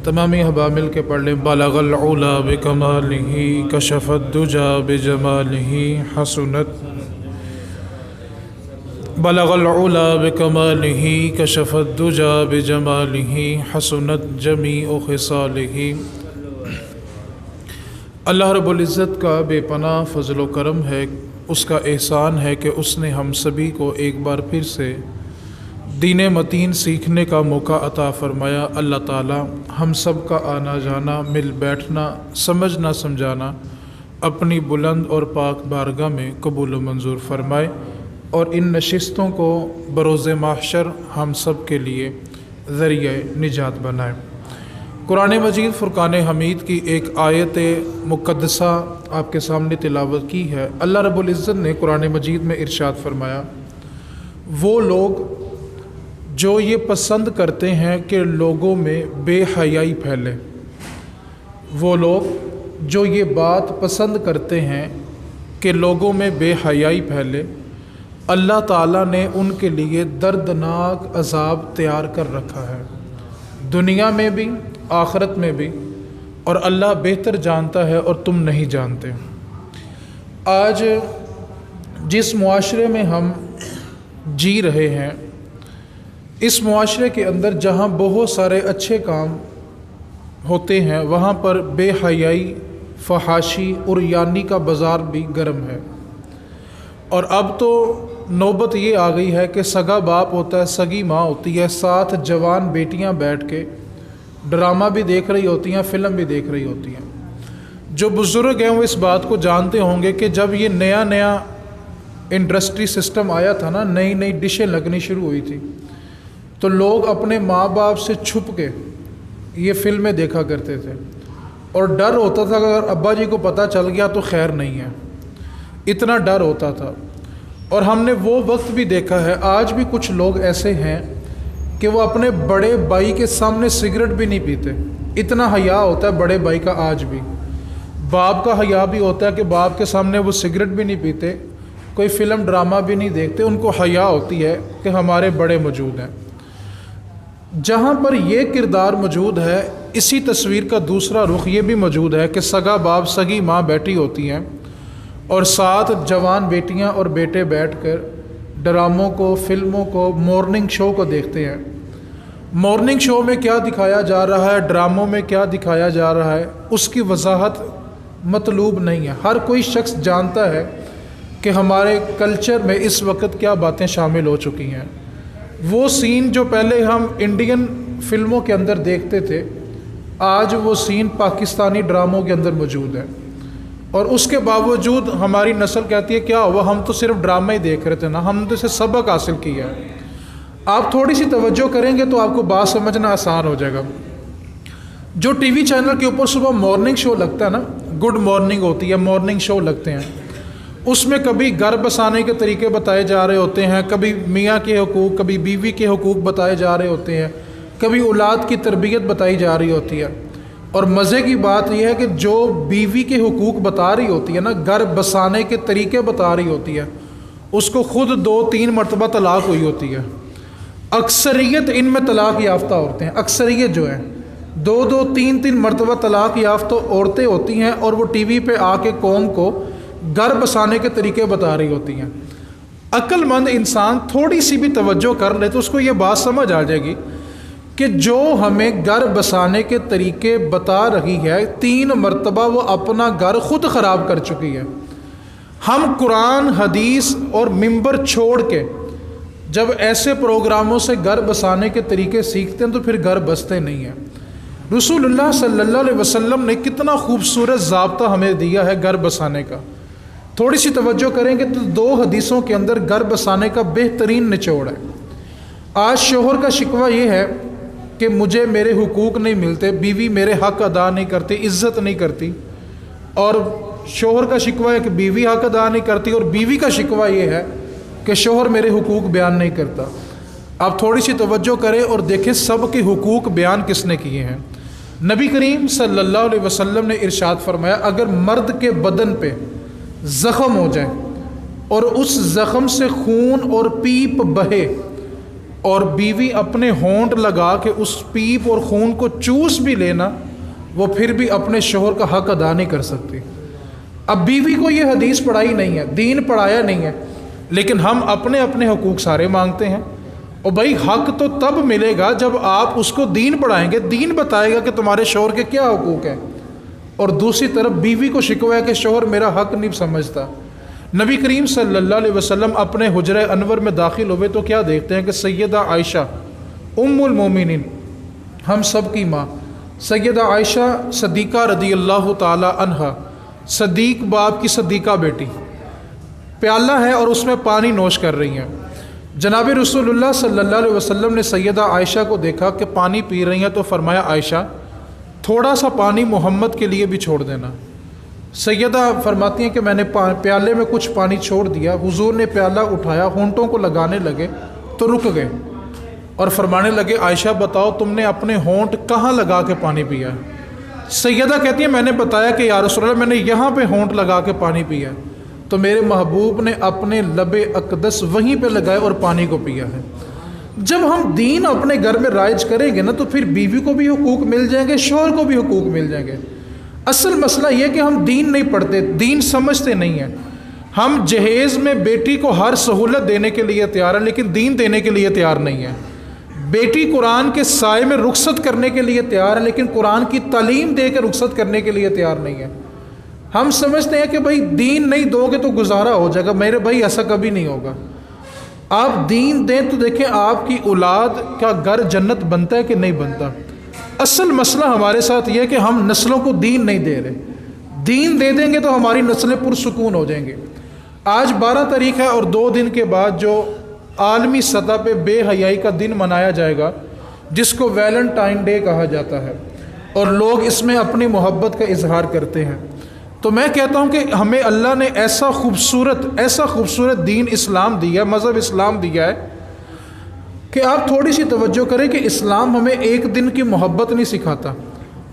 تمامی احباب مل کے پڑھ لیں۔ بلغ العلا بکمالہ کشف الدجا بجمالہ حسنت بلغ العلا بکمالہ کشف الدجا بجمالہ حسنت جمیع خصالہ۔ اللہ رب العزت کا بے پناہ فضل و کرم ہے، اس کا احسان ہے کہ اس نے ہم سبھی کو ایک بار پھر سے دین متین سیکھنے کا موقع عطا فرمایا۔ اللہ تعالی ہم سب کا آنا جانا، مل بیٹھنا، سمجھنا سمجھانا اپنی بلند اور پاک بارگاہ میں قبول و منظور فرمائے، اور ان نشستوں کو بروز محشر ہم سب کے لیے ذریعہ نجات بنائے۔ قرآن مجید فرقان حمید کی ایک آیت مقدسہ آپ کے سامنے تلاوت کی ہے۔ اللہ رب العزت نے قرآن مجید میں ارشاد فرمایا، وہ لوگ جو یہ پسند کرتے ہیں کہ لوگوں میں بے حیائی پھیلے، وہ لوگ جو یہ بات پسند کرتے ہیں کہ لوگوں میں بے حیائی پھیلے، اللہ تعالیٰ نے ان کے لیے دردناک عذاب تیار کر رکھا ہے، دنیا میں بھی آخرت میں بھی، اور اللہ بہتر جانتا ہے اور تم نہیں جانتے۔ آج جس معاشرے میں ہم جی رہے ہیں، اس معاشرے کے اندر جہاں بہت سارے اچھے کام ہوتے ہیں، وہاں پر بے حیائی، فحاشی، عریانی کا بازار بھی گرم ہے۔ اور اب تو نوبت یہ آ گئی ہے کہ سگا باپ ہوتا ہے، سگی ماں ہوتی ہے، ساتھ جوان بیٹیاں بیٹھ کے ڈرامہ بھی دیکھ رہی ہوتی ہیں، فلم بھی دیکھ رہی ہوتی ہیں۔ جو بزرگ ہیں وہ اس بات کو جانتے ہوں گے کہ جب یہ نیا انڈسٹری سسٹم آیا تھا نا، نئی نئی ڈشیں لگنی شروع ہوئی تھی، تو لوگ اپنے ماں باپ سے چھپ کے یہ فلمیں دیکھا کرتے تھے، اور ڈر ہوتا تھا کہ اگر ابا جی کو پتہ چل گیا تو خیر نہیں ہے، اتنا ڈر ہوتا تھا۔ اور ہم نے وہ وقت بھی دیکھا ہے، آج بھی کچھ لوگ ایسے ہیں کہ وہ اپنے بڑے بھائی کے سامنے سگریٹ بھی نہیں پیتے، اتنا حیا ہوتا ہے بڑے بھائی کا۔ آج بھی باپ کا حیا بھی ہوتا ہے کہ باپ کے سامنے وہ سگریٹ بھی نہیں پیتے، کوئی فلم ڈرامہ بھی نہیں دیکھتے، ان کو حیا ہوتی ہے کہ ہمارے بڑے موجود ہیں۔ جہاں پر یہ کردار موجود ہے، اسی تصویر کا دوسرا رخ یہ بھی موجود ہے کہ سگا باپ، سگی ماں بیٹھی ہوتی ہیں، اور ساتھ جوان بیٹیاں اور بیٹے بیٹھ کر ڈراموں کو، فلموں کو، مارننگ شو کو دیکھتے ہیں۔ مارننگ شو میں کیا دکھایا جا رہا ہے، ڈراموں میں کیا دکھایا جا رہا ہے، اس کی وضاحت مطلوب نہیں ہے۔ ہر کوئی شخص جانتا ہے کہ ہمارے کلچر میں اس وقت کیا باتیں شامل ہو چکی ہیں۔ وہ سین جو پہلے ہم انڈین فلموں کے اندر دیکھتے تھے، آج وہ سین پاکستانی ڈراموں کے اندر موجود ہے، اور اس کے باوجود ہماری نسل کہتی ہے کیا ہوا، ہم تو صرف ڈرامہ ہی دیکھ رہے تھے نا، ہم تو اسے سبق حاصل کیا ہے۔ آپ تھوڑی سی توجہ کریں گے تو آپ کو بات سمجھنا آسان ہو جائے گا۔ جو ٹی وی چینل کے اوپر صبح مارننگ شو لگتا ہے نا، گڈ مارننگ ہوتی ہے، مارننگ شو لگتے ہیں، اس میں کبھی گھر بسانے کے طریقے بتائے جا رہے ہوتے ہیں، کبھی میاں کے حقوق، کبھی بیوی کے حقوق بتائے جا رہے ہوتے ہیں، کبھی اولاد کی تربیت بتائی جا رہی ہوتی ہے۔ اور مزے کی بات یہ ہے کہ جو بیوی کے حقوق بتا رہی ہوتی ہے نا، گھر بسانے کے طریقے بتا رہی ہوتی ہے، اس کو خود 2-3 مرتبہ طلاق ہوئی ہوتی ہے۔ اکثریت ان میں طلاق یافتہ عورتیں ہیں، اکثریت جو ہیں 2-3 مرتبہ طلاق یافتہ عورتیں ہوتی ہیں، اور وہ ٹی وی پہ آ کے قوم کو گھر بسانے کے طریقے بتا رہی ہوتی ہیں۔ عقل مند انسان تھوڑی سی بھی توجہ کر لے تو اس کو یہ بات سمجھ آ جائے گی کہ جو ہمیں گھر بسانے کے طریقے بتا رہی ہے، 3 مرتبہ وہ اپنا گھر خود خراب کر چکی ہے۔ ہم قرآن، حدیث اور منبر چھوڑ کے جب ایسے پروگراموں سے گھر بسانے کے طریقے سیکھتے ہیں تو پھر گھر بستے نہیں ہیں۔ رسول اللہ صلی اللہ علیہ وسلم نے کتنا خوبصورت ضابطہ ہمیں دیا ہے گھر بسانے کا۔ تھوڑی سی توجہ کریں گے تو 2 حدیثوں کے اندر گھر بسانے کا بہترین نچوڑ ہے۔ آج شوہر کا شکوہ یہ ہے کہ مجھے میرے حقوق نہیں ملتے، بیوی میرے حق ادا نہیں کرتی، عزت نہیں کرتی، اور شوہر کا شکوہ ہے کہ بیوی حق ادا نہیں کرتی، اور بیوی کا شکوہ یہ ہے کہ شوہر میرے حقوق بیان نہیں کرتا۔ آپ تھوڑی سی توجہ کریں اور دیکھیں سب کے حقوق بیان کس نے کیے ہیں۔ نبی کریم صلی اللہ علیہ وسلم نے ارشاد فرمایا، اگر مرد کے بدن پہ زخم ہو جائے اور اس زخم سے خون اور پیپ بہے اور بیوی اپنے ہونٹ لگا کے اس پیپ اور خون کو چوس بھی لینا، وہ پھر بھی اپنے شوہر کا حق ادا نہیں کر سکتی۔ اب بیوی کو یہ حدیث پڑھائی نہیں ہے، دین پڑھایا نہیں ہے، لیکن ہم اپنے اپنے حقوق سارے مانگتے ہیں۔ اور بھائی حق تو تب ملے گا جب آپ اس کو دین پڑھائیں گے، دین بتائے گا کہ تمہارے شوہر کے کیا حقوق ہیں۔ اور دوسری طرف بیوی کو شکوہ ہے کہ شوہر میرا حق نہیں سمجھتا۔ نبی کریم صلی اللہ علیہ وسلم اپنے حجرہ انور میں داخل ہوئے تو کیا دیکھتے ہیں کہ سیدہ عائشہ ام المومنین، ہم سب کی ماں، سیدہ عائشہ صدیقہ رضی اللہ تعالی عنہا، صدیق باپ کی صدیقہ بیٹی، پیالہ ہے اور اس میں پانی نوش کر رہی ہیں۔ جناب رسول اللہ صلی اللہ علیہ وسلم نے سیدہ عائشہ کو دیکھا کہ پانی پی رہی ہیں تو فرمایا عائشہ تھوڑا سا پانی محمد کے لیے بھی چھوڑ دینا۔ سیدہ فرماتی ہیں کہ میں نے پیالے میں کچھ پانی چھوڑ دیا، حضور نے پیالہ اٹھایا، ہونٹوں کو لگانے لگے تو رک گئے اور فرمانے لگے عائشہ بتاؤ تم نے اپنے ہونٹ کہاں لگا کے پانی پیا؟ سیدہ کہتی ہیں میں نے بتایا کہ یا رسول اللہ میں نے یہاں پہ ہونٹ لگا کے پانی پیا، تو میرے محبوب نے اپنے لب اقدس وہیں پہ لگائے اور پانی کو پیا ہے۔ جب ہم دین اپنے گھر میں رائج کریں گے نا تو پھر بیوی کو بھی حقوق مل جائیں گے، شوہر کو بھی حقوق مل جائیں گے۔ اصل مسئلہ یہ کہ ہم دین نہیں پڑھتے، دین سمجھتے نہیں ہیں۔ ہم جہیز میں بیٹی کو ہر سہولت دینے کے لیے تیار ہیں لیکن دین دینے کے لیے تیار نہیں ہے۔ بیٹی قرآن کے سائے میں رخصت کرنے کے لیے تیار ہے لیکن قرآن کی تعلیم دے کے رخصت کرنے کے لیے تیار نہیں ہے۔ ہم سمجھتے ہیں کہ بھائی دین نہیں دو گے تو گزارا ہو جائے گا، میرے بھائی ایسا کبھی نہیں ہوگا۔ آپ دین دیں تو دیکھیں آپ کی اولاد کا گھر جنت بنتا ہے کہ نہیں بنتا۔ اصل مسئلہ ہمارے ساتھ یہ ہے کہ ہم نسلوں کو دین نہیں دے رہے۔ دین دے دیں گے تو ہماری نسلیں پرسکون ہو جائیں گے۔ آج 12 تاریخ ہے اور 2 دن کے بعد جو عالمی سطح پہ بے حیائی کا دن منایا جائے گا جس کو ویلنٹائن ڈے کہا جاتا ہے اور لوگ اس میں اپنی محبت کا اظہار کرتے ہیں، تو میں کہتا ہوں کہ ہمیں اللہ نے ایسا خوبصورت دین اسلام دیا ہے، مذہب اسلام دیا ہے کہ آپ تھوڑی سی توجہ کریں کہ اسلام ہمیں ایک دن کی محبت نہیں سکھاتا۔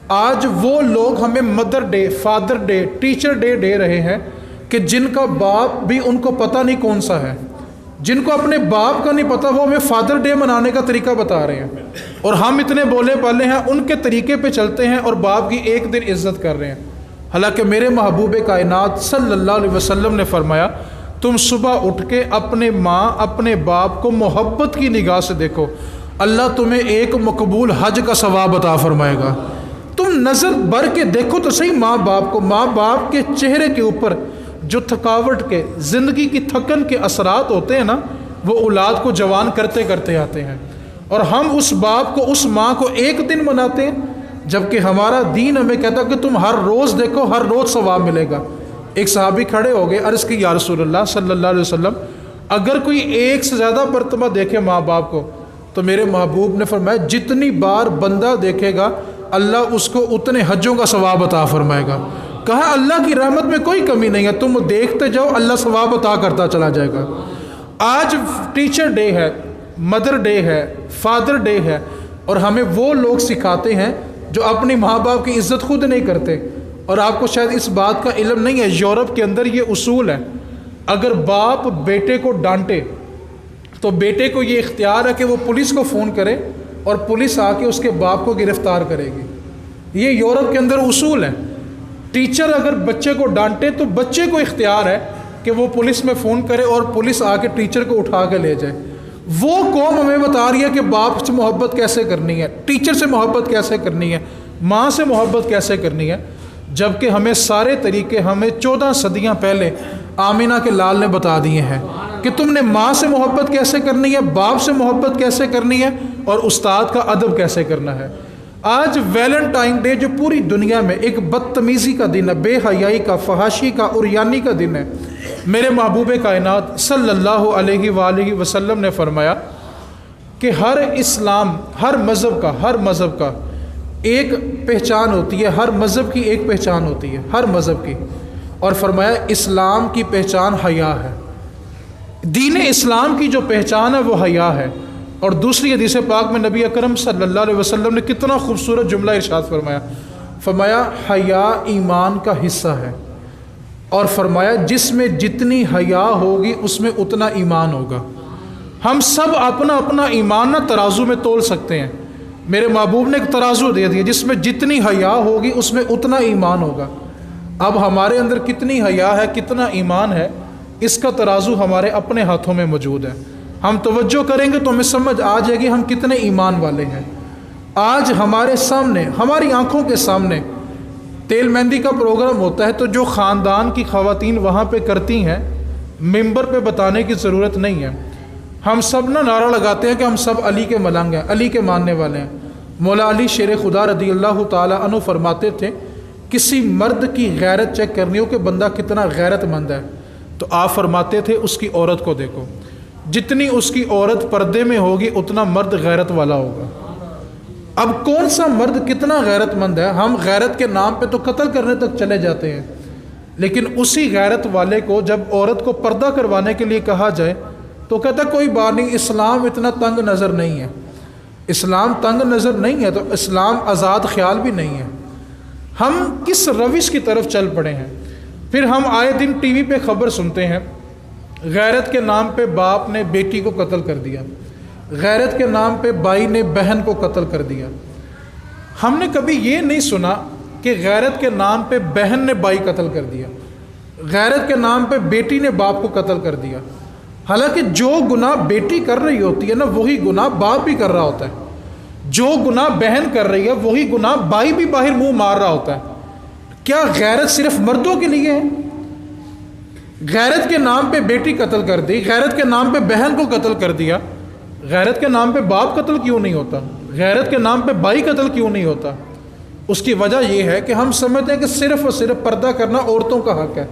آج وہ لوگ ہمیں mother day, father day, teacher day دے رہے ہیں کہ جن کا باپ بھی ان کو پتہ نہیں کون سا ہے، جن کو اپنے باپ کا نہیں پتہ وہ ہمیں فادر ڈے منانے کا طریقہ بتا رہے ہیں، اور ہم اتنے بولے پالے ہیں ان کے طریقے پہ چلتے ہیں اور باپ کی ایک دن عزت کر رہے ہیں۔ حالانکہ میرے محبوب کائنات صلی اللہ علیہ وسلم نے فرمایا تم صبح اٹھ کے اپنے ماں اپنے باپ کو محبت کی نگاہ سے دیکھو، اللہ تمہیں ایک مقبول حج کا ثواب عطا فرمائے گا۔ تم نظر بھر کے دیکھو تو صحیح ماں باپ کو، ماں باپ کے چہرے کے اوپر جو تھکاوٹ کے، زندگی کی تھکن کے اثرات ہوتے ہیں نا، وہ اولاد کو جوان کرتے کرتے آتے ہیں، اور ہم اس باپ کو، اس ماں کو ایک دن مناتے ہیں، جبکہ ہمارا دین ہمیں کہتا کہ تم ہر روز دیکھو، ہر روز ثواب ملے گا۔ ایک صحابی کھڑے ہو گئے، عرض کی یا رسول اللہ صلی اللہ علیہ وسلم اگر کوئی ایک سے زیادہ مرتبہ دیکھے ماں باپ کو، تو میرے محبوب نے فرمایا جتنی بار بندہ دیکھے گا اللہ اس کو اتنے حجوں کا ثواب عطا فرمائے گا۔ کہا اللہ کی رحمت میں کوئی کمی نہیں ہے، تم دیکھتے جاؤ اللہ ثواب عطا کرتا چلا جائے گا۔ آج ٹیچر ڈے ہے، مدر ڈے ہے، فادر ڈے ہے، اور ہمیں وہ لوگ سکھاتے ہیں جو اپنی ماں باپ کی عزت خود نہیں کرتے۔ اور آپ کو شاید اس بات کا علم نہیں ہے، یورپ کے اندر یہ اصول ہے، اگر باپ بیٹے کو ڈانٹے تو بیٹے کو یہ اختیار ہے کہ وہ پولیس کو فون کرے اور پولیس آ کے اس کے باپ کو گرفتار کرے گی۔ یہ یورپ کے اندر اصول ہے۔ ٹیچر اگر بچے کو ڈانٹے تو بچے کو اختیار ہے کہ وہ پولیس میں فون کرے اور پولیس آ کے ٹیچر کو اٹھا کے لے جائے۔ وہ قوم ہمیں بتا رہی ہے کہ باپ سے محبت کیسے کرنی ہے، ٹیچر سے محبت کیسے کرنی ہے، ماں سے محبت کیسے کرنی ہے، جبکہ ہمیں سارے طریقے ہمیں 14 صدیاں پہلے آمینہ کے لال نے بتا دیے ہیں کہ تم نے ماں سے محبت کیسے کرنی ہے، باپ سے محبت کیسے کرنی ہے، اور استاد کا ادب کیسے کرنا ہے۔ آج ویلنٹائن ڈے جو پوری دنیا میں ایک بدتمیزی کا دن ہے، بے حیائی کا، فحاشی کا، عریانی کا دن ہے، میرے محبوب کائنات صلی اللہ علیہ وآلہ وسلم نے فرمایا کہ ہر اسلام، ہر مذہب کا ایک پہچان ہوتی ہے، ہر مذہب کی ایک پہچان ہوتی ہے، ہر مذہب کی، اور فرمایا اسلام کی پہچان حیا ہے، دین اسلام کی جو پہچان ہے وہ حیا ہے۔ اور دوسری حدیث پاک میں نبی اکرم صلی اللہ علیہ وسلم نے کتنا خوبصورت جملہ ارشاد فرمایا حیا ایمان کا حصہ ہے، اور فرمایا جس میں جتنی حیا ہوگی اس میں اتنا ایمان ہوگا۔ ہم سب اپنا اپنا ایمان نہ ترازو میں تول سکتے ہیں۔ میرے محبوب نے ایک ترازو دے دیا جس میں جتنی حیا ہوگی اس میں اتنا ایمان ہوگا۔ اب ہمارے اندر کتنی حیا ہے، کتنا ایمان ہے، اس کا ترازو ہمارے اپنے ہاتھوں میں موجود ہے۔ ہم توجہ کریں گے تو ہمیں سمجھ آ جائے گی ہم کتنے ایمان والے ہیں۔ آج ہمارے سامنے، ہماری آنکھوں کے سامنے تیل مہندی کا پروگرام ہوتا ہے، تو جو خاندان کی خواتین وہاں پہ کرتی ہیں، ممبر پہ بتانے کی ضرورت نہیں ہے۔ ہم سب نعرہ لگاتے ہیں کہ ہم سب علی کے ملنگ ہیں، علی کے ماننے والے ہیں۔ مولا علی شیر خدا رضی اللہ تعالیٰ عنہ فرماتے تھے کسی مرد کی غیرت چیک کرنی ہو کہ بندہ کتنا غیرت مند ہے تو آپ فرماتے تھے اس کی عورت کو دیکھو، جتنی اس کی عورت پردے میں ہوگی اتنا مرد غیرت والا ہوگا۔ اب کون سا مرد کتنا غیرت مند ہے؟ ہم غیرت کے نام پہ تو قتل کرنے تک چلے جاتے ہیں، لیکن اسی غیرت والے کو جب عورت کو پردہ کروانے کے لیے کہا جائے تو کہتا ہے کوئی بات نہیں، اسلام اتنا تنگ نظر نہیں ہے۔ اسلام تنگ نظر نہیں ہے تو اسلام آزاد خیال بھی نہیں ہے۔ ہم کس روش کی طرف چل پڑے ہیں؟ پھر ہم آئے دن ٹی وی پہ خبر سنتے ہیں غیرت کے نام پہ باپ نے بیٹی کو قتل کر دیا، غیرت کے نام پہ بھائی نے بہن کو قتل کر دیا۔ ہم نے کبھی یہ نہیں سنا کہ غیرت کے نام پہ بہن نے بھائی قتل کر دیا، غیرت کے نام پہ بیٹی نے باپ کو قتل کر دیا۔ حالانکہ جو گناہ بیٹی کر رہی ہوتی ہے نا وہی گناہ باپ بھی کر رہا ہوتا ہے، جو گناہ بہن کر رہی ہے وہی گناہ بھائی بھی باہر منہ مار رہا ہوتا ہے۔ کیا غیرت صرف مردوں کے لیے ہے؟ غیرت کے نام پہ بیٹی قتل کر دی، غیرت کے نام پہ بہن کو قتل کر دیا، غیرت کے نام پہ باپ قتل کیوں نہیں ہوتا؟ غیرت کے نام پہ بھائی قتل کیوں نہیں ہوتا؟ اس کی وجہ یہ ہے کہ ہم سمجھتے ہیں کہ صرف اور صرف پردہ کرنا عورتوں کا حق ہے۔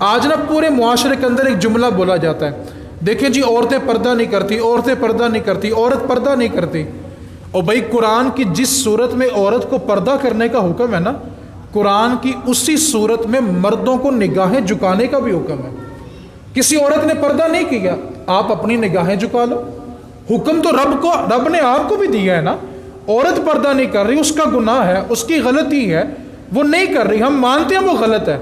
آج نا پورے معاشرے کے اندر ایک جملہ بولا جاتا ہے، دیکھیں جی عورتیں پردہ نہیں کرتی، عورتیں پردہ نہیں کرتی، عورت پردہ نہیں کرتی۔ اور بھائی قرآن کی جس صورت میں عورت کو پردہ کرنے کا حکم ہے نا، قرآن کی اسی صورت میں مردوں کو نگاہیں جھکانے کا بھی حکم ہے۔ کسی عورت نے پردہ نہیں کیا، آپ اپنی نگاہیں جھکا لو۔ حکم تو رب نے آپ کو بھی دیا ہے نا۔ عورت پردہ نہیں کر رہی، اس کا گناہ ہے، اس کی غلطی ہے، وہ نہیں کر رہی، ہم مانتے ہیں وہ غلط ہے،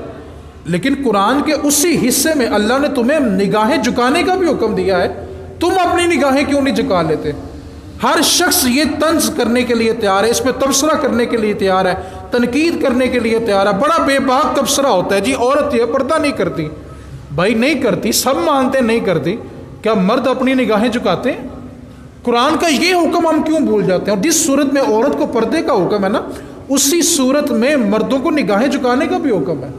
لیکن قرآن کے اسی حصے میں اللہ نے تمہیں نگاہیں جھکانے کا بھی حکم دیا ہے، تم اپنی نگاہیں کیوں نہیں جھکا لیتے؟ ہر شخص یہ طنز کرنے کے لیے تیار ہے، اس پہ تبصرہ کرنے کے لیے تیار ہے، تنقید کرنے کے لیے تیار ہے، بڑا بے باک تبصرہ ہوتا ہے جی عورت یہ پردہ نہیں کرتی۔ بھائی نہیں کرتی، سب مانتے نہیں کرتی، کیا مرد اپنی نگاہیں جھکاتے ہیں؟ قرآن کا یہ حکم ہم کیوں بھول جاتے ہیں؟ اور جس صورت میں عورت کو پردے کا حکم ہے نا اسی صورت میں مردوں کو نگاہیں جھکانے کا بھی حکم ہے۔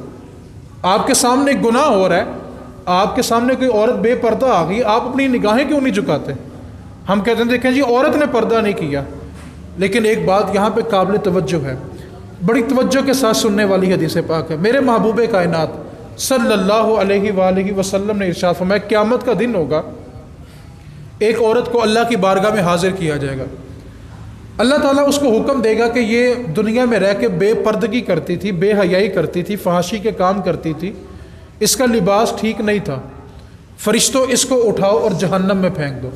آپ کے سامنے گناہ ہو رہا ہے، آپ کے سامنے کوئی عورت بے پردہ آ گئی، آپ اپنی نگاہیں کیوں نہیں جھکاتے؟ ہم کہتے ہیں دیکھیں جی عورت نے پردہ نہیں کیا، لیکن ایک بات یہاں پہ قابل توجہ ہے، بڑی توجہ کے ساتھ سننے والی حدیث پاک ہے۔ میرے محبوب کائنات صلی اللہ علیہ وآلہ وسلم نے ارشاد فرمایا قیامت کا دن ہوگا، ایک عورت کو اللہ کی بارگاہ میں حاضر کیا جائے گا، اللہ تعالیٰ اس کو حکم دے گا کہ یہ دنیا میں رہ کے بے پردگی کرتی تھی، بے حیائی کرتی تھی، فحاشی کے کام کرتی تھی، اس کا لباس ٹھیک نہیں تھا، فرشتوں اس کو اٹھاؤ اور جہنم میں پھینک دو۔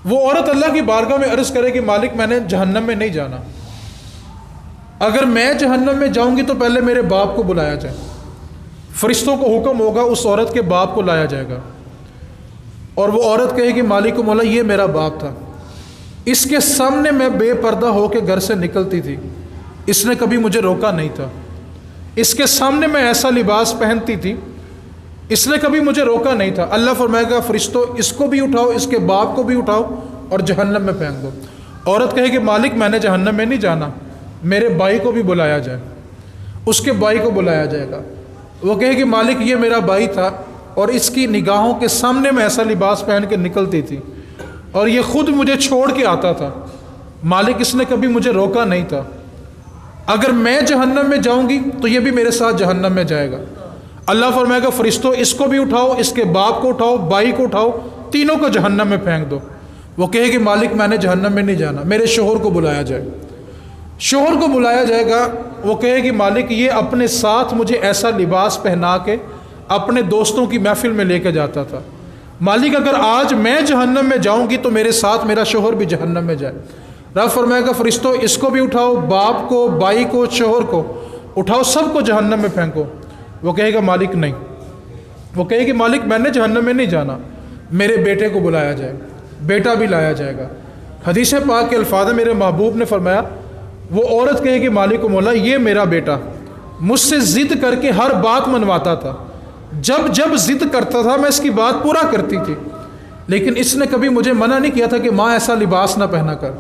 وہ عورت اللہ کی بارگاہ میں عرض کرے کہ مالک میں نے جہنم میں نہیں جانا، اگر میں جہنم میں جاؤں گی تو پہلے میرے باپ کو بلایا جائے۔ فرشتوں کو حکم ہوگا، اس عورت کے باپ کو لایا جائے گا، اور وہ عورت کہے گی مالک مولا یہ میرا باپ تھا، اس کے سامنے میں بے پردہ ہو کے گھر سے نکلتی تھی، اس نے کبھی مجھے روکا نہیں تھا، اس کے سامنے میں ایسا لباس پہنتی تھی، اس نے کبھی مجھے روکا نہیں تھا۔ اللہ فرمائے گا فرشتوں اس کو بھی اٹھاؤ، اس کے باپ کو بھی اٹھاؤ اور جہنم میں پھینک دو۔ عورت کہے کہ مالک میں نے جہنم میں نہیں جانا، میرے بھائی کو بھی بلایا جائے، اس کے بھائی کو بلایا جائے گا، وہ کہے کہ مالک یہ میرا بھائی تھا اور اس کی نگاہوں کے سامنے میں ایسا لباس پہن کے نکلتی تھی اور یہ خود مجھے چھوڑ کے آتا تھا، مالک اس نے کبھی مجھے روکا نہیں تھا، اگر میں جہنم میں جاؤں گی تو یہ بھی میرے ساتھ جہنم میں جائے گا۔ اللہ فرمائے گا فرشتوں اس کو بھی اٹھاؤ، اس کے باپ کو اٹھاؤ، بھائی کو اٹھاؤ، تینوں کو جہنم میں پھینک دو۔ وہ کہے کہ مالک میں نے جہنم میں نہیں جانا، میرے شوہر کو بلایا جائے، شوہر کو بلایا جائے گا، وہ کہے کہ مالک یہ اپنے ساتھ مجھے ایسا لباس پہنا کے اپنے دوستوں کی محفل میں لے کے جاتا تھا، مالک اگر آج میں جہنم میں جاؤں گی تو میرے ساتھ میرا شوہر بھی جہنم میں جائے۔ رب فرمائے گا فرشتوں اس کو بھی اٹھاؤ، باپ کو، بھائی کو، شوہر کو اٹھاؤ، سب کو جہنم میں پھینکو۔ وہ کہے گا مالک نہیں، وہ کہے کہ مالک میں نے جہنم میں نہیں جانا، میرے بیٹے کو بلایا جائے، بیٹا بھی لایا جائے گا۔ حدیث پاک کے الفاظ میرے محبوب نے فرمایا، وہ عورت کہے کہ مالک و مولا یہ میرا بیٹا مجھ سے ضد کر کے ہر بات منواتا تھا، جب ضد کرتا تھا میں اس کی بات پورا کرتی تھی، لیکن اس نے کبھی مجھے منع نہیں کیا تھا کہ ماں ایسا لباس نہ پہنا کر۔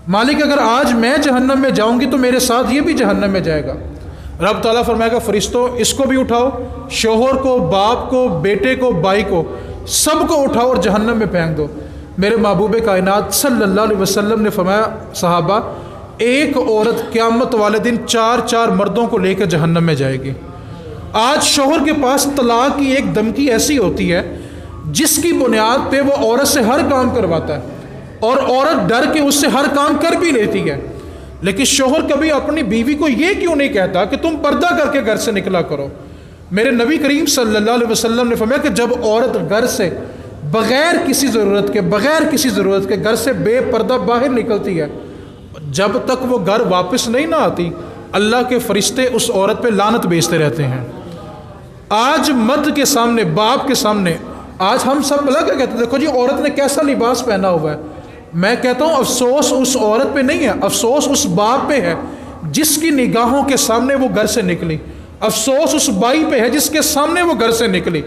مالک اگر آج میں جہنم میں جاؤں گی تو میرے ساتھ یہ بھی جہنم میں جائے گا۔ رب تعالیٰ فرمائے گا فرشتوں اس کو بھی اٹھاؤ، شوہر کو، باپ کو، بیٹے کو، بھائی کو، سب کو اٹھاؤ اور جہنم میں پھینک دو۔ میرے محبوب کائنات صلی اللہ علیہ وسلم نے فرمایا صحابہ، ایک عورت قیامت والے دن 4 مردوں کو لے کے جہنم میں جائے گی۔ آج شوہر کے پاس طلاق کی ایک دھمکی ایسی ہوتی ہے جس کی بنیاد پہ وہ عورت سے ہر کام کرواتا ہے اور عورت ڈر کے اس سے ہر کام کر بھی لیتی ہے، لیکن شوہر کبھی اپنی بیوی کو یہ کیوں نہیں کہتا کہ تم پردہ کر کے گھر سے نکلا کرو؟ میرے نبی کریم صلی اللہ علیہ وسلم نے فرمایا کہ جب عورت گھر سے بغیر کسی ضرورت کے گھر سے بے پردہ باہر نکلتی ہے، جب تک وہ گھر واپس نہیں نہ آتی اللہ کے فرشتے اس عورت پہ لعنت بھیجتے رہتے ہیں۔ آج مرد کے سامنے، باپ کے سامنے، آج ہم سب بلا کیا کہتے ہیں، دیکھو جی عورت نے کیسا لباس پہنا ہوا ہے۔ میں کہتا ہوں افسوس اس عورت پہ نہیں ہے، افسوس اس باپ پہ ہے جس کی نگاہوں کے سامنے وہ گھر سے نکلی، افسوس اس بھائی پہ ہے جس کے سامنے وہ گھر سے نکلی،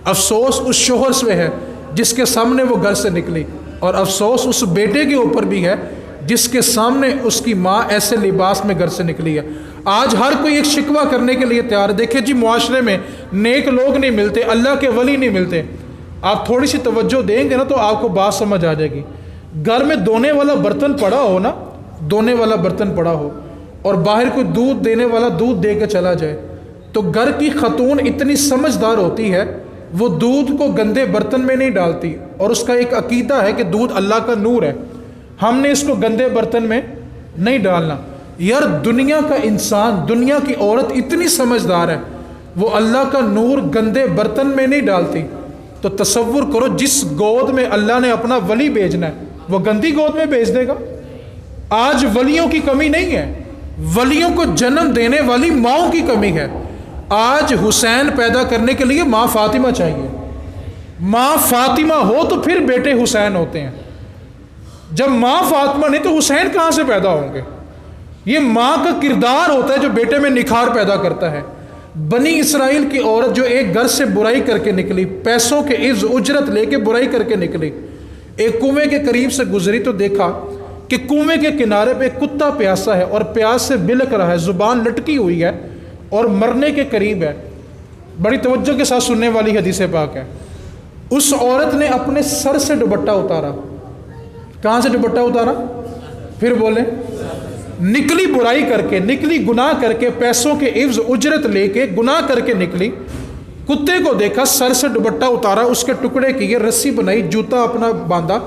افسوس اس شوہر پہ ہے جس کے سامنے وہ گھر سے نکلی، اور افسوس اس بیٹے کے اوپر بھی ہے جس کے سامنے اس کی ماں ایسے لباس میں گھر سے نکلی ہے۔ آج ہر کوئی ایک شکوہ کرنے کے لیے تیار ہے۔ دیکھیں جی معاشرے میں نیک لوگ نہیں ملتے، اللہ کے ولی نہیں ملتے۔ آپ تھوڑی سی توجہ دیں گے نا تو آپ کو بات سمجھ آ جائے گی۔ گھر میں دھونے والا برتن پڑا ہو نا، دھونے والا برتن پڑا ہو اور باہر کوئی دودھ دینے والا دودھ دے کے چلا جائے تو گھر کی خاتون اتنی سمجھدار ہوتی ہے، وہ دودھ کو گندے برتن میں نہیں ڈالتی، اور اس کا ایک عقیدہ ہے کہ دودھ اللہ کا نور ہے، ہم نے اس کو گندے برتن میں نہیں ڈالنا۔ یار دنیا کا انسان، دنیا کی عورت اتنی سمجھدار ہے، وہ اللہ کا نور گندے برتن میں نہیں ڈالتی، تو تصور کرو جس گود میں اللہ نے اپنا ولی بھیجنا ہے وہ گندی گود میں بھیج دے گا۔ آج ولیوں کی کمی نہیں ہے، ولیوں کو جنم دینے والی ماؤں کی کمی ہے۔ آج حسین پیدا کرنے کے لیے ماں فاطمہ چاہیے، ماں فاطمہ ہو تو پھر بیٹے حسین ہوتے ہیں، جب ماں فاطمہ نہیں تو حسین کہاں سے پیدا ہوں گے؟ یہ ماں کا کردار ہوتا ہے جو بیٹے میں نکھار پیدا کرتا ہے۔ بنی اسرائیل کی عورت جو ایک گھر سے برائی کر کے نکلی، پیسوں کے عوض اجرت لے کے برائی کر کے نکلی، ایک کنویں کے قریب سے گزری تو دیکھا کہ کنویں کے کنارے پہ ایک کتا پیاسا ہے اور پیاس سے بلک رہا ہے، زبان لٹکی ہوئی ہے اور مرنے کے قریب ہے۔ بڑی توجہ کے ساتھ سننے والی حدیث پاک ہے۔ اس عورت نے اپنے سر سے دوپٹہ اتارا۔ کہاں سے دوپٹہ اتارا؟ پھر بولیں، نکلی برائی کر کے، نکلی گناہ کر کے، پیسوں کے عوض اجرت لے کے گناہ کر کے نکلی، کتے کو دیکھا، سر سے دوپٹہ اتارا، اس کے ٹکڑے کیے، رسی بنائی، جوتا اپنا باندھا،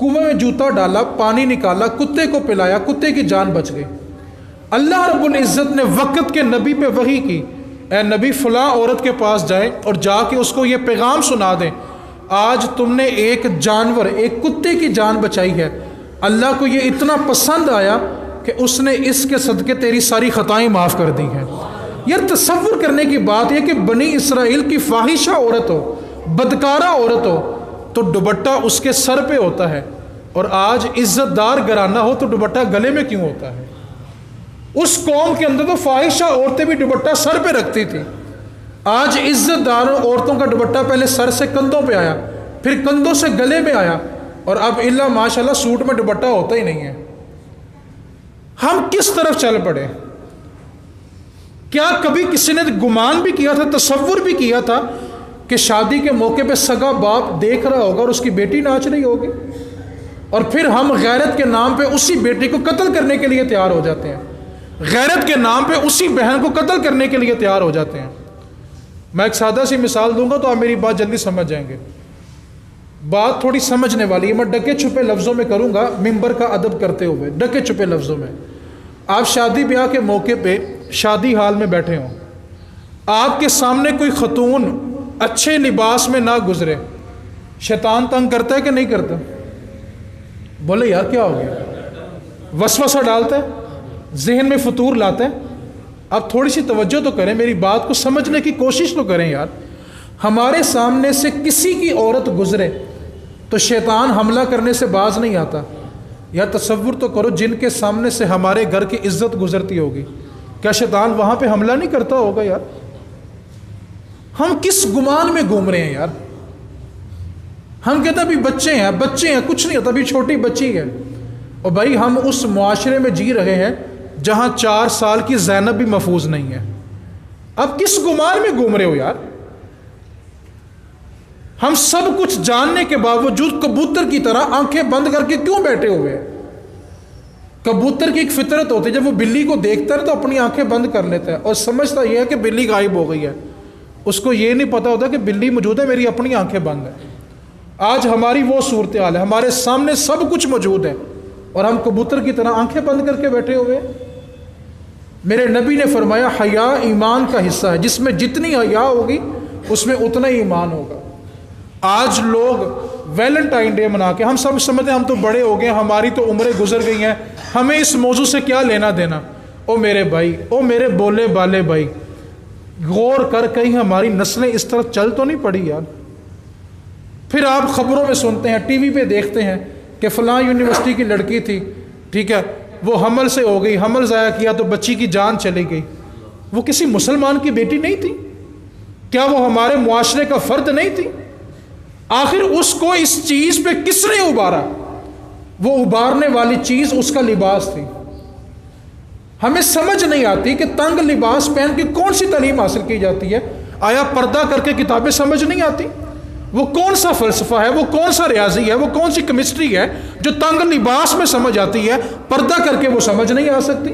کنویں میں جوتا ڈالا، پانی نکالا، کتے کو پلایا، کتے کی جان بچ گئی۔ اللہ رب العزت نے وقت کے نبی پہ وحی کی، اے نبی فلاں عورت کے پاس جائیں اور جا کے اس کو یہ پیغام سنا دیں، آج تم نے ایک جانور، ایک کتے کی جان بچائی ہے، اللہ کو یہ اتنا پسند آیا کہ اس نے اس کے صدقے تیری ساری خطائیں معاف کر دی ہیں۔ یار تصور کرنے کی بات یہ کہ بنی اسرائیل کی فاحشہ عورت ہو، بدکارہ عورت ہو تو دوپٹہ اس کے سر پہ ہوتا ہے، اور آج عزت دار گھرانہ ہو تو دوپٹہ گلے میں کیوں ہوتا ہے؟ اس قوم کے اندر تو فاحشہ عورتیں بھی دوپٹہ سر پہ رکھتی تھی، آج عزت دار عورتوں کا دوپٹہ پہلے سر سے کندھوں پہ آیا، پھر کندھوں سے گلے میں آیا، اور اب اللہ ماشاءاللہ سوٹ میں دوپٹہ ہوتا ہی نہیں ہے۔ ہم کس طرف چل پڑے؟ کیا کبھی کسی نے گمان بھی کیا تھا، تصور بھی کیا تھا کہ شادی کے موقع پہ سگا باپ دیکھ رہا ہوگا اور اس کی بیٹی ناچ رہی ہوگی، اور پھر ہم غیرت کے نام پہ اسی بیٹی کو قتل کرنے کے لیے تیار ہو جاتے ہیں، غیرت کے نام پہ اسی بہن کو قتل کرنے کے لیے تیار ہو جاتے ہیں۔ میں ایک سادہ سی مثال دوں گا تو آپ میری بات جلدی سمجھ جائیں گے، بات تھوڑی سمجھنے والی ہے، میں ڈکے چھپے لفظوں میں کروں گا، ممبر کا ادب کرتے ہوئے ڈکے چھپے لفظوں میں۔ آپ شادی بیاہ کے موقع پہ شادی حال میں بیٹھے ہوں، آپ کے سامنے کوئی خاتون اچھے لباس میں نہ گزرے، شیطان تنگ کرتا ہے کہ نہیں کرتا؟ بولے یار کیا ہو گیا؟ وسوسہ ڈالتا ہے، ذہن میں فطور لاتا ہے۔ آپ تھوڑی سی توجہ تو کریں، میری بات کو سمجھنے کی کوشش تو کریں یار۔ ہمارے سامنے سے کسی کی عورت گزرے تو شیطان حملہ کرنے سے باز نہیں آتا. یا تصور تو کرو جن کے سامنے سے ہمارے گھر کی عزت گزرتی ہوگی, کیا شیطان وہاں پہ حملہ نہیں کرتا ہوگا یار؟ ہم کس گمان میں گھوم رہے ہیں یار؟ ہم کہتے ہیں ابھی بچے ہیں کچھ نہیں ہوتا, ابھی چھوٹی بچی ہے. اور بھائی ہم اس معاشرے میں جی رہے ہیں جہاں 4 سال کی زینب بھی محفوظ نہیں ہے. اب کس گمان میں گھوم رہے ہو یار؟ ہم سب کچھ جاننے کے باوجود کبوتر کی طرح آنکھیں بند کر کے کیوں بیٹھے ہوئے ہیں؟ کبوتر کی ایک فطرت ہوتی ہے, جب وہ بلی کو دیکھتا ہے تو اپنی آنکھیں بند کر لیتا ہے اور سمجھتا یہ ہے کہ بلی غائب ہو گئی ہے. اس کو یہ نہیں پتا ہوتا کہ بلی موجود ہے, میری اپنی آنکھیں بند ہیں. آج ہماری وہ صورتحال ہے, ہمارے سامنے سب کچھ موجود ہے اور ہم کبوتر کی طرح آنکھیں بند کر کے بیٹھے ہوئے. میرے نبی نے فرمایا حیا ایمان کا حصہ ہے, جس میں جتنی حیا ہوگی اس میں اتنا ہی ایمان ہوگا. آج لوگ ویلنٹائن ڈے منا کے, ہم سب سمجھتے ہیں ہم تو بڑے ہو گئے, ہماری تو عمریں گزر گئی ہیں, ہمیں اس موضوع سے کیا لینا دینا. او میرے بھائی, او میرے بولے بالے بھائی, غور کر کہیں ہماری نسلیں اس طرح چل تو نہیں پڑی یار. پھر آپ خبروں میں سنتے ہیں, ٹی وی پہ دیکھتے ہیں کہ فلاں یونیورسٹی کی لڑکی تھی, ٹھیک ہے, وہ حمل سے ہو گئی, حمل ضائع کیا تو بچی کی جان چلی گئی. وہ کسی مسلمان کی بیٹی نہیں تھی؟ کیا وہ ہمارے معاشرے کا فرد نہیں تھی؟ آخر اس کو اس چیز پہ کس نے ابھارا؟ وہ ابھارنے والی چیز اس کا لباس تھی. ہمیں سمجھ نہیں آتی کہ تنگ لباس پہن کے کون سی تعلیم حاصل کی جاتی ہے. آیا پردہ کر کے کتابیں سمجھ نہیں آتی؟ وہ کون سا فلسفہ ہے, وہ کون سا ریاضی ہے, وہ کون سی کیمسٹری ہے جو تنگ لباس میں سمجھ آتی ہے, پردہ کر کے وہ سمجھ نہیں آ سکتی.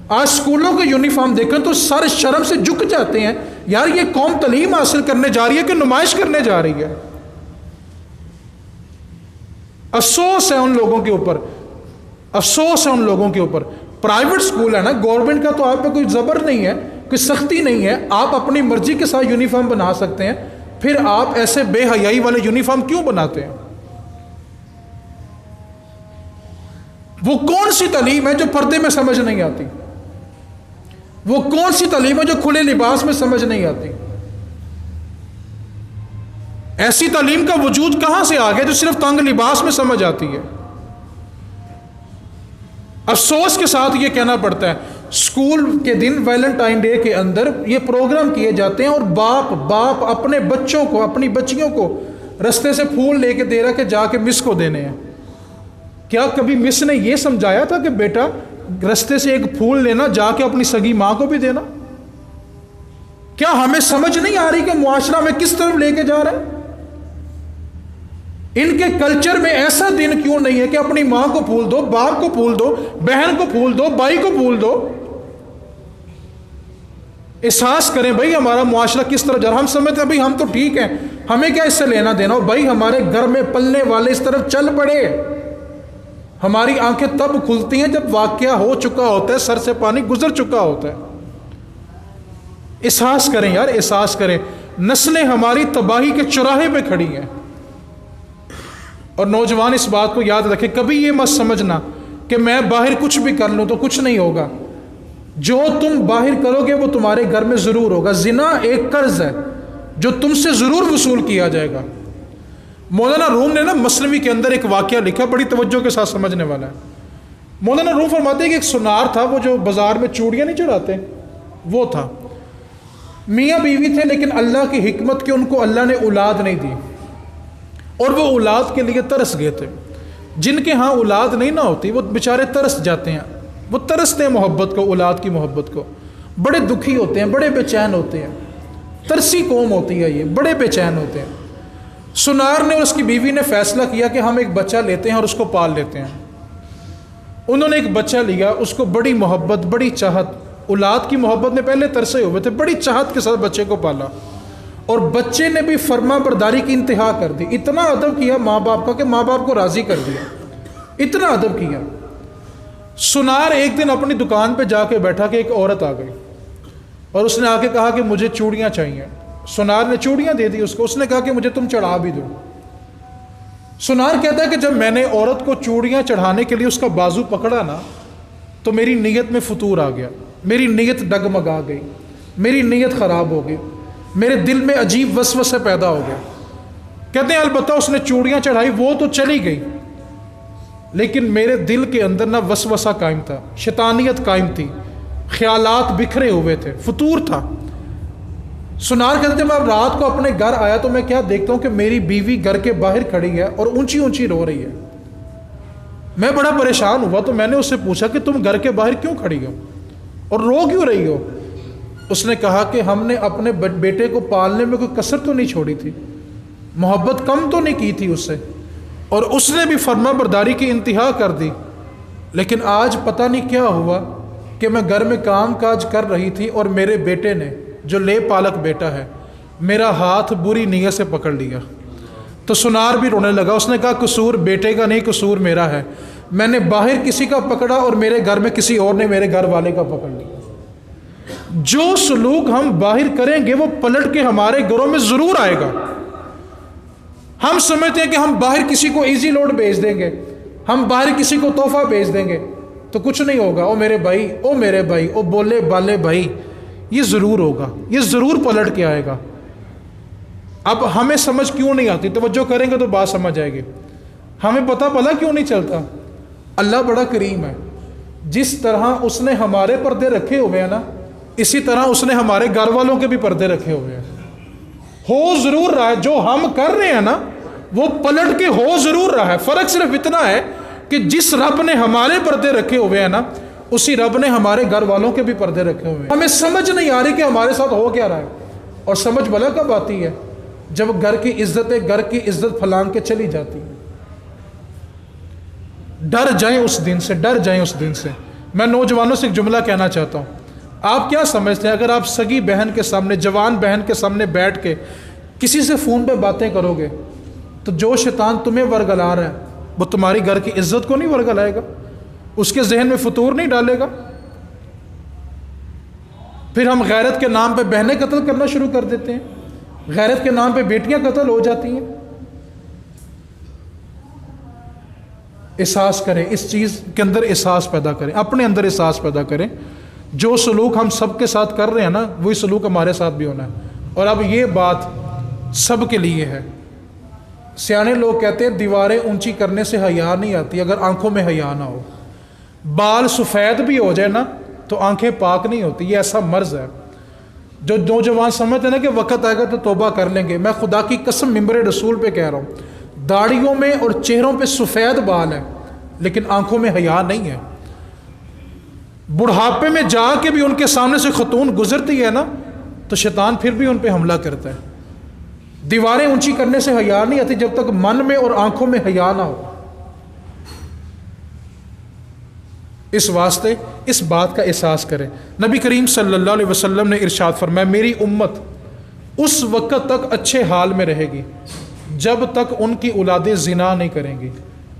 آج اسکولوں کے یونیفارم دیکھیں تو سارے شرم سے جھک جاتے ہیں, یار یہ قوم تعلیم حاصل کرنے جا رہی ہے کہ نمائش کرنے جا رہی ہے؟ افسوس ہے ان لوگوں کے اوپر, افسوس ہے ان لوگوں کے اوپر. پرائیویٹ اسکول ہے نا, گورنمنٹ کا تو آپ پہ کوئی زبر نہیں ہے, کوئی سختی نہیں ہے, آپ اپنی مرضی کے ساتھ یونیفارم بنا سکتے ہیں. پھر آپ ایسے بے حیائی والے یونیفارم کیوں بناتے ہیں؟ وہ کون سی تعلیم ہے جو پردے میں سمجھ نہیں آتی؟ وہ کون سی تعلیم ہے جو کھلے لباس میں سمجھ نہیں آتی؟ ایسی تعلیم کا وجود کہاں سے آ گیا جو صرف تنگ لباس میں سمجھ آتی ہے؟ افسوس کے ساتھ یہ کہنا پڑتا ہے, اسکول کے دن ویلنٹائن ڈے کے اندر یہ پروگرام کیے جاتے ہیں اور باپ اپنے بچوں کو, اپنی بچیوں کو رستے سے پھول لے کے دے رہا کہ جا کے مس کو دینے ہیں. کیا کبھی مس نے یہ سمجھایا تھا کہ بیٹا رستے سے ایک پھول لینا, جا کے اپنی سگی ماں کو بھی دینا؟ کیا ہمیں سمجھ نہیں آ رہی کہ معاشرہ میں کس طرف لے کے جا رہا ہے؟ ان کے کلچر میں ایسا دن کیوں نہیں ہے کہ اپنی ماں کو پھول دو, باپ کو پھول دو, بہن کو پھول دو, بھائی کو پھول دو. احساس کریں بھائی ہمارا معاشرہ کس طرح جا رہا ہے. ہم سمجھتے ہیں بھائی ہم تو ٹھیک ہیں, ہمیں کیا اس سے لینا دینا. اور بھائی ہمارے گھر میں پلنے والے اس طرف چل پڑے. ہماری آنکھیں تب کھلتی ہیں جب واقعہ ہو چکا ہوتا ہے, سر سے پانی گزر چکا ہوتا ہے. احساس کریں یار, احساس کریں. نسلیں ہماری تباہی کے چوراہے پہ کھڑی ہیں. اور نوجوان اس بات کو یاد رکھیں, کبھی یہ مت سمجھنا کہ میں باہر کچھ بھی کر لوں تو کچھ نہیں ہوگا. جو تم باہر کرو گے وہ تمہارے گھر میں ضرور ہوگا. زنا ایک قرض ہے جو تم سے ضرور وصول کیا جائے گا. مولانا روم نے نا مثنوی کے اندر ایک واقعہ لکھا, بڑی توجہ کے ساتھ سمجھنے والا ہے. مولانا روم فرماتے ہیں کہ ایک سنار تھا, وہ جو بازار میں چوڑیاں نہیں چڑھاتے, وہ تھا. میاں بیوی تھے, لیکن اللہ کی حکمت کے ان کو اللہ نے اولاد نہیں دی, اور وہ اولاد کے لیے ترس گئے تھے. جن کے ہاں اولاد نہیں نہ ہوتی وہ بیچارے ترس جاتے ہیں, وہ ترستے ہیں محبت کو, اولاد کی محبت کو. بڑے دکھی ہوتے ہیں, بڑے بے چین ہوتے ہیں. ترسی قوم ہوتی ہے یہ, بڑے بے چین ہوتے ہیں. سنار نے اور اس کی بیوی نے فیصلہ کیا کہ ہم ایک بچہ لیتے ہیں اور اس کو پال لیتے ہیں. انہوں نے ایک بچہ لیا, اس کو بڑی محبت, بڑی چاہت, اولاد کی محبت میں پہلے ترسے ہوئے تھے, بڑی چاہت کے ساتھ بچے کو پالا. اور بچے نے بھی فرما برداری کی انتہا کر دی. اتنا ادب کیا ماں باپ کا کہ ماں باپ کو راضی کر دیا, اتنا ادب کیا. سنار ایک دن اپنی دکان پہ جا کے بیٹھا کہ ایک عورت آ گئی اور اس نے آ کے کہا کہ مجھے چوڑیاں چاہیے. سنار نے چوڑیاں دے دی اس کو. اس نے کہا کہ مجھے تم چڑھا بھی دو. سنار کہتا ہے کہ جب میں نے عورت کو چوڑیاں چڑھانے کے لیے اس کا بازو پکڑا نا, تو میری نیت میں فتور آ گیا, میری نیت ڈگمگا گئی, میری نیت خراب ہو گئی. میرے دل میں عجیب وسوسے پیدا ہو گیا. کہتے ہیں البتہ اس نے چوڑیاں چڑھائی وہ تو چلی گئی، لیکن میرے دل کے اندر نہ وسوسہ قائم تھا، شیطانیت قائم تھی، خیالات بکھرے ہوئے تھے، فطور تھا. سنار کہتے ہیں میں اب رات کو اپنے گھر آیا تو میں کیا دیکھتا ہوں کہ میری بیوی گھر کے باہر کھڑی ہے اور اونچی اونچی رو رہی ہے. میں بڑا پریشان ہوا تو میں نے اس سے پوچھا کہ تم گھر کے باہر کیوں کھڑی ہو اور رو کیوں رہی ہو؟ اس نے کہا کہ ہم نے اپنے بیٹے کو پالنے میں کوئی کسر تو نہیں چھوڑی تھی، محبت کم تو نہیں کی تھی اس سے، اور اس نے بھی فرما برداری کی انتہا کر دی. لیکن آج پتہ نہیں کیا ہوا کہ میں گھر میں کام کاج کر رہی تھی اور میرے بیٹے نے، جو لے پالک بیٹا ہے، میرا ہاتھ بری نیت سے پکڑ لیا. تو سنار بھی رونے لگا. اس نے کہا قصور بیٹے کا نہیں، قصور میرا ہے. میں نے باہر کسی کا پکڑا اور میرے گھر میں کسی اور نے میرے گھر والے کا پکڑ لیا. جو سلوک ہم باہر کریں گے وہ پلٹ کے ہمارے گھروں میں ضرور آئے گا. ہم سمجھتے ہیں کہ ہم باہر کسی کو ایزی لوڈ بھیج دیں گے، ہم باہر کسی کو تحفہ بھیج دیں گے تو کچھ نہیں ہوگا. او میرے بھائی، او میرے بھائی، او بولے بالے بھائی، یہ ضرور ہوگا، یہ ضرور پلٹ کے آئے گا. اب ہمیں سمجھ کیوں نہیں آتی؟ توجہ کریں گے تو بات سمجھ آئے گی. ہمیں پتہ پلا کیوں نہیں چلتا؟ اللہ بڑا کریم ہے. جس طرح اس نے ہمارے پردے رکھے ہوئے ہیں نا، اسی طرح اس نے ہمارے گھر والوں کے بھی پردے رکھے ہوئے ہیں. ہو ضرور رہا ہے جو ہم کر رہے ہیں نا، وہ پلٹ کے ہو ضرور رہا ہے. فرق صرف اتنا ہے کہ جس رب نے ہمارے پردے رکھے ہوئے ہیں نا، اسی رب نے ہمارے گھر والوں کے بھی پردے رکھے ہوئے ہیں. ہمیں سمجھ نہیں آ رہی کہ ہمارے ساتھ ہو کیا رہا ہے. اور سمجھ بھلا کب آتی ہے؟ جب گھر کی عزت پھلان کے چلی جاتی ہے. ڈر جائیں اس دن سے، ڈر جائیں اس دن سے. میں نوجوانوں سے ایک جملہ کہنا چاہتا ہوں. آپ کیا سمجھتے ہیں اگر آپ سگی بہن کے سامنے، جوان بہن کے سامنے بیٹھ کے کسی سے فون پہ باتیں کرو گے تو جو شیطان تمہیں ورگلا رہا ہے وہ تمہاری گھر کی عزت کو نہیں ورگلائے گا؟ اس کے ذہن میں فطور نہیں ڈالے گا؟ پھر ہم غیرت کے نام پہ بہنیں قتل کرنا شروع کر دیتے ہیں، غیرت کے نام پہ بیٹیاں قتل ہو جاتی ہیں. احساس کریں، اس چیز کے اندر احساس پیدا کریں، اپنے اندر احساس پیدا کریں. جو سلوک ہم سب کے ساتھ کر رہے ہیں نا، وہی سلوک ہمارے ساتھ بھی ہونا ہے. اور اب یہ بات سب کے لیے ہے. سیانے لوگ کہتے ہیں دیواریں اونچی کرنے سے حیا نہیں آتی اگر آنکھوں میں حیا نہ ہو. بال سفید بھی ہو جائے نا تو آنکھیں پاک نہیں ہوتی. یہ ایسا مرض ہے. جو نوجوان سمجھتے ہیں نا کہ وقت آئے گا تو توبہ کر لیں گے، میں خدا کی قسم ممبر رسول پہ کہہ رہا ہوں، داڑھیوں میں اور چہروں پہ سفید بال ہیں لیکن آنکھوں میں حیا نہیں ہے. بڑھاپے میں جا کے بھی ان کے سامنے سے خاتون گزرتی ہے نا تو شیطان پھر بھی ان پہ حملہ کرتا ہے. دیواریں اونچی کرنے سے حیا نہیں آتی جب تک من میں اور آنکھوں میں حیا نہ ہو. اس واسطے اس بات کا احساس کریں. نبی کریم صلی اللہ علیہ وسلم نے ارشاد فرمایا میری امت اس وقت تک اچھے حال میں رہے گی جب تک ان کی اولادیں زنا نہیں کریں گی،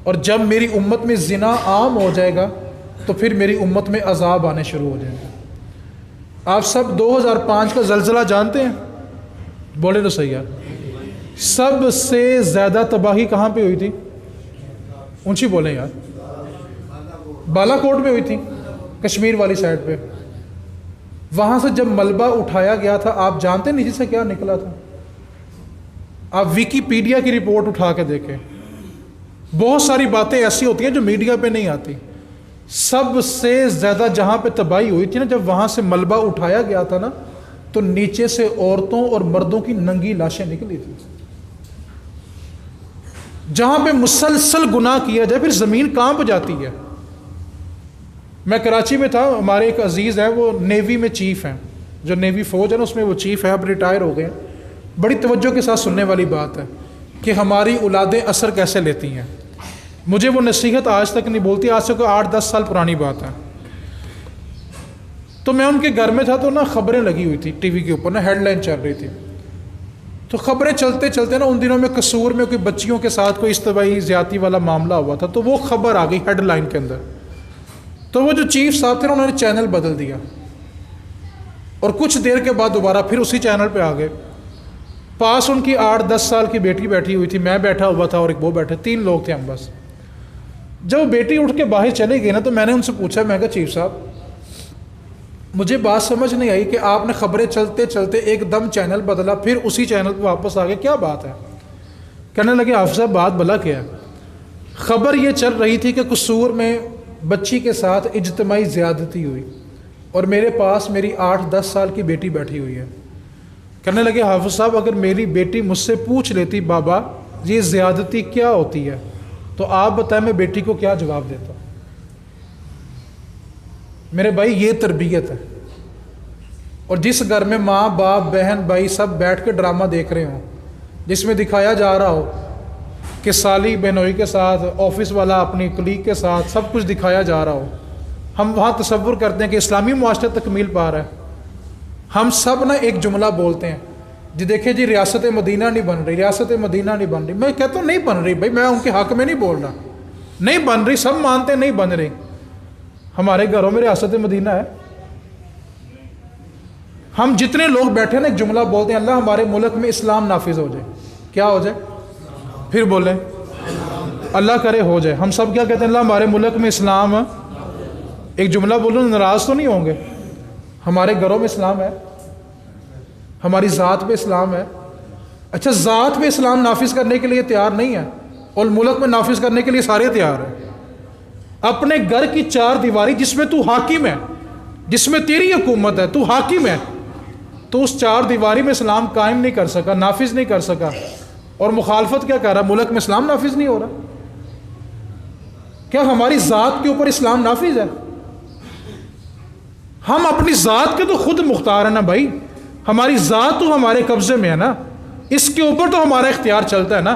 اور جب میری امت میں زنا عام ہو جائے گا تو پھر میری امت میں عذاب آنے شروع ہو جائیں گے. آپ سب 2005 کا زلزلہ جانتے ہیں؟ بولے تو صحیح یار. سب سے زیادہ تباہی کہاں پہ ہوئی تھی؟ اونچی بولیں یار. بالا کوٹ میں ہوئی تھی، کشمیر والی سائڈ پہ. وہاں سے جب ملبہ اٹھایا گیا تھا، آپ جانتے نیچے سے کیا نکلا تھا؟ آپ ویکیپیڈیا کی رپورٹ اٹھا کے دیکھیں. بہت ساری باتیں ایسی ہوتی ہیں جو میڈیا پہ نہیں آتی. سب سے زیادہ جہاں پہ تباہی ہوئی تھی نا، جب وہاں سے ملبہ اٹھایا گیا تھا نا تو نیچے سے عورتوں اور مردوں کی ننگی لاشیں نکلی تھی. جہاں پہ مسلسل گناہ کیا جائے پھر زمین کانپ جاتی ہے. میں کراچی میں تھا، ہمارے ایک عزیز ہیں، وہ نیوی میں چیف ہیں، جو نیوی فوج ہے نا اس میں وہ چیف ہے، اب ریٹائر ہو گئے ہیں. بڑی توجہ کے ساتھ سننے والی بات ہے کہ ہماری اولادیں اثر کیسے لیتی ہیں. مجھے وہ نصیحت آج تک نہیں بولتی، آج سے کوئی 8-10 سال پرانی بات ہے. تو میں ان کے گھر میں تھا تو نا خبریں لگی ہوئی تھی ٹی وی کے اوپر، نا ہیڈ لائن چل رہی تھی. تو خبریں چلتے چلتے نا ان دنوں میں قصور میں کوئی بچیوں کے ساتھ کوئی اجتماعی زیادتی والا معاملہ ہوا تھا، تو وہ خبر آ گئی ہیڈ لائن کے اندر. تو وہ جو چیف صاحب تھے نا انہوں نے چینل بدل دیا اور کچھ دیر کے بعد دوبارہ پھر اسی چینل پہ آ گئے. پاس ان کی 8-10 سال کی بیٹی بیٹھی ہوئی تھی، میں بیٹھا ہوا تھا اور ایک وہ بیٹھے، 3 لوگ تھے ہم بس. جب وہ بیٹی اٹھ کے باہر چلے گئی نا تو میں نے ان سے پوچھا، میں کہا چیف صاحب مجھے بات سمجھ نہیں آئی کہ آپ نے خبریں چلتے چلتے ایک دم چینل بدلا، پھر اسی چینل پہ واپس آ گئے، کیا بات ہے؟ کہنے لگے حافظ صاحب بات بلا کیا ہے؟ خبر یہ چل رہی تھی کہ قصور میں بچی کے ساتھ اجتماعی زیادتی ہوئی، اور میرے پاس میری 8-10 سال کی بیٹی بیٹھی ہوئی ہے۔ کہنے لگے حافظ صاحب اگر میری بیٹی مجھ سے پوچھ لیتی بابا یہ زیادتی کیا ہوتی ہے، تو آپ بتائیں میں بیٹی کو کیا جواب دیتا؟ میرے بھائی یہ تربیت ہے۔ اور جس گھر میں ماں باپ بہن بھائی سب بیٹھ کے ڈرامہ دیکھ رہے ہوں، جس میں دکھایا جا رہا ہو کہ سالی بہنوئی کے ساتھ، آفس والا اپنی کلیگ کے ساتھ سب کچھ دکھایا جا رہا ہو، ہم وہاں تصور کرتے ہیں کہ اسلامی معاشرہ تکمیل پا رہا ہے۔ ہم سب نہ ایک جملہ بولتے ہیں جی دیکھیں جی ریاست مدینہ نہیں بن رہی، ریاست مدینہ نہیں بن رہی۔ میں کہتا ہوں نہیں بن رہی بھائی، میں ان کے حق میں نہیں بول رہا، نہیں بن رہی، سب مانتے ہیں نہیں بن رہی۔ ہمارے گھروں میں ریاست مدینہ ہے، ہم جتنے لوگ بیٹھے نا ایک جملہ بولتے ہیں اللہ ہمارے ملک میں اسلام نافذ ہو جائے۔ کیا ہو جائے؟ پھر بولیں اللہ کرے ہو جائے۔ ہم سب کیا کہتے ہیں اللہ ہمارے ملک میں اسلام، ایک جملہ بولو ناراض تو نہیں ہوں گے؟ ہمارے گھروں میں اسلام ہے، ہماری ذات پہ اسلام ہے۔ اچھا ذات پہ اسلام نافذ کرنے کے لیے تیار نہیں ہے، اور ملک میں نافذ کرنے کے لیے سارے تیار ہیں۔ اپنے گھر کی 4 دیواری جس میں تو حاکم ہے، جس میں تیری حکومت ہے، تو حاکم ہے، تو اس 4 دیواری میں اسلام قائم نہیں کر سکا، نافذ نہیں کر سکا، اور مخالفت کیا کر رہا؟ ملک میں اسلام نافذ نہیں ہو رہا۔ کیا ہماری ذات کے اوپر اسلام نافذ ہے؟ ہم اپنی ذات کے تو خود مختار ہیں نا بھائی، ہماری ذات تو ہمارے قبضے میں ہے نا، اس کے اوپر تو ہمارا اختیار چلتا ہے نا۔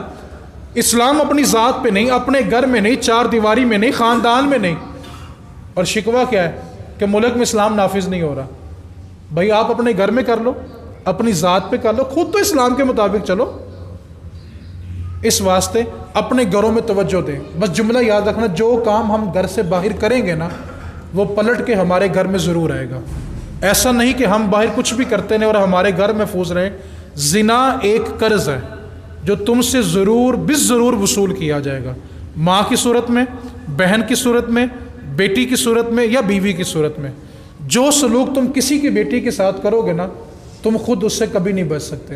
اسلام اپنی ذات پہ نہیں، اپنے گھر میں نہیں، 4 دیواری میں نہیں، خاندان میں نہیں۔ اور شکوہ کیا ہے کہ ملک میں اسلام نافذ نہیں ہو رہا۔ بھائی آپ اپنے گھر میں کر لو، اپنی ذات پہ کر لو، خود تو اسلام کے مطابق چلو۔ اس واسطے اپنے گھروں میں توجہ دیں۔ بس جملہ یاد رکھنا، جو کام ہم گھر سے باہر کریں گے نا وہ پلٹ کے ہمارے گھر میں ضرور آئے گا۔ ایسا نہیں کہ ہم باہر کچھ بھی کرتے نہیں اور ہمارے گھر محفوظ رہیں۔ زنا ایک قرض ہے جو تم سے ضرور بالضرور وصول کیا جائے گا، ماں کی صورت میں، بہن کی صورت میں، بیٹی کی صورت میں، یا بیوی کی صورت میں۔ جو سلوک تم کسی کی بیٹی کے ساتھ کرو گے نا تم خود اس سے کبھی نہیں بچ سکتے،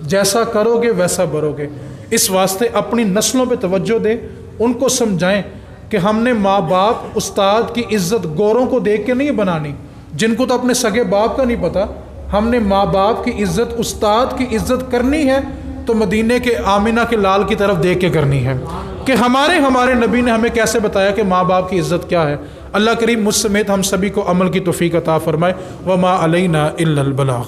جیسا کرو گے ویسا بھرو گے۔ اس واسطے اپنی نسلوں پہ توجہ دیں، ان کو سمجھائیں کہ ہم نے ماں باپ استاد کی عزت گوروں کو دیکھ کے نہیں بنانی، جن کو تو اپنے سگے باپ کا نہیں پتہ۔ ہم نے ماں باپ کی عزت، استاد کی عزت کرنی ہے تو مدینے کے آمنہ کے لال کی طرف دیکھ کے کرنی ہے کہ ہمارے نبی نے ہمیں کیسے بتایا کہ ماں باپ کی عزت کیا ہے۔ اللہ کریم مجھ سمیت ہم سبھی کو عمل کی توفیق عطا فرمائے۔ وما علینا الا البلاغ۔